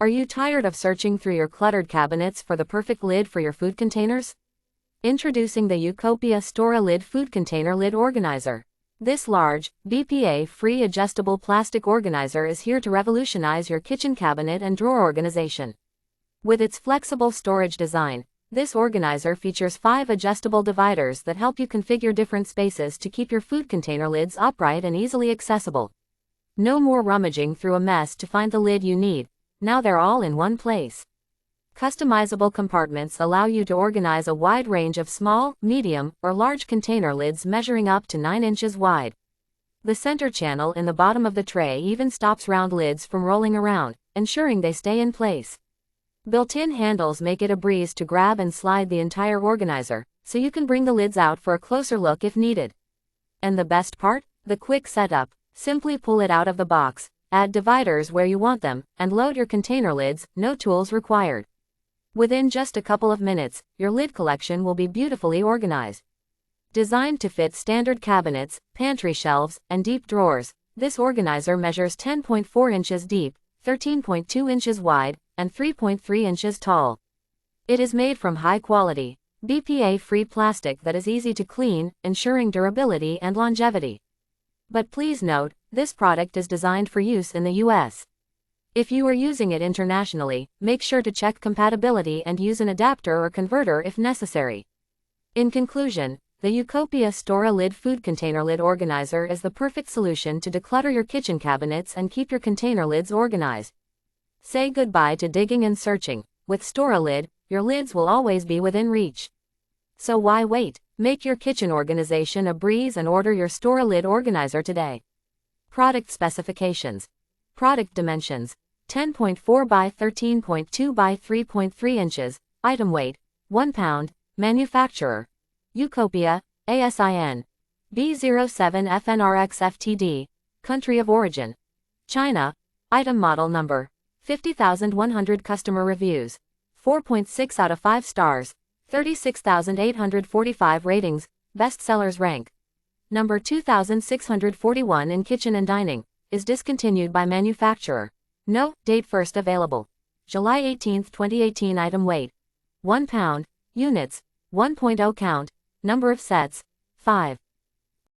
Are you tired of searching through your cluttered cabinets for the perfect lid for your food containers? Introducing the YouCopia StoraLid Food Container Lid Organizer. This large, BPA-free adjustable plastic organizer is here to revolutionize your kitchen cabinet and drawer organization. With its flexible storage design, this organizer features 5 adjustable dividers that help you configure different spaces to keep your food container lids upright and easily accessible. No more rummaging through a mess to find the lid you need. Now they're all in one place. Customizable compartments allow you to organize a wide range of small, medium, or large container lids measuring up to 9 inches wide. The center channel in the bottom of the tray even stops round lids from rolling around, ensuring they stay in place. Built-in handles make it a breeze to grab and slide the entire organizer, so you can bring the lids out for a closer look if needed. And the best part? The quick setup. Simply pull it out of the box, add dividers where you want them, and load your container lids, no tools required. Within just a couple of minutes, your lid collection will be beautifully organized. Designed to fit standard cabinets, pantry shelves, and deep drawers, this organizer measures 10.4 inches deep, 13.2 inches wide, and 3.3 inches tall. It is made from high-quality, BPA-free plastic that is easy to clean, ensuring durability and longevity. But please note, this product is designed for use in the US. If you are using it internationally, make sure to check compatibility and use an adapter or converter if necessary. In conclusion, the YouCopia StoraLid Food Container Lid Organizer is the perfect solution to declutter your kitchen cabinets and keep your container lids organized. Say goodbye to digging and searching. With StoraLid, your lids will always be within reach. So why wait? Make your kitchen organization a breeze and order your StoraLid organizer today. Product specifications. Product dimensions: 10.4 by 13.2 by 3.3 inches. Item weight: 1 pound. Manufacturer: YouCopia, ASIN B07FNRXFTD. Country of origin: China. Item model number: 50,100. Customer reviews: 4.6 out of 5 stars. 36,845 ratings. Best sellers rank: number 2641 in kitchen and dining. Is discontinued by manufacturer. No date. First available July 18, 2018. Item weight: 1 pound. Units: 1.0 count. Number of sets: 5.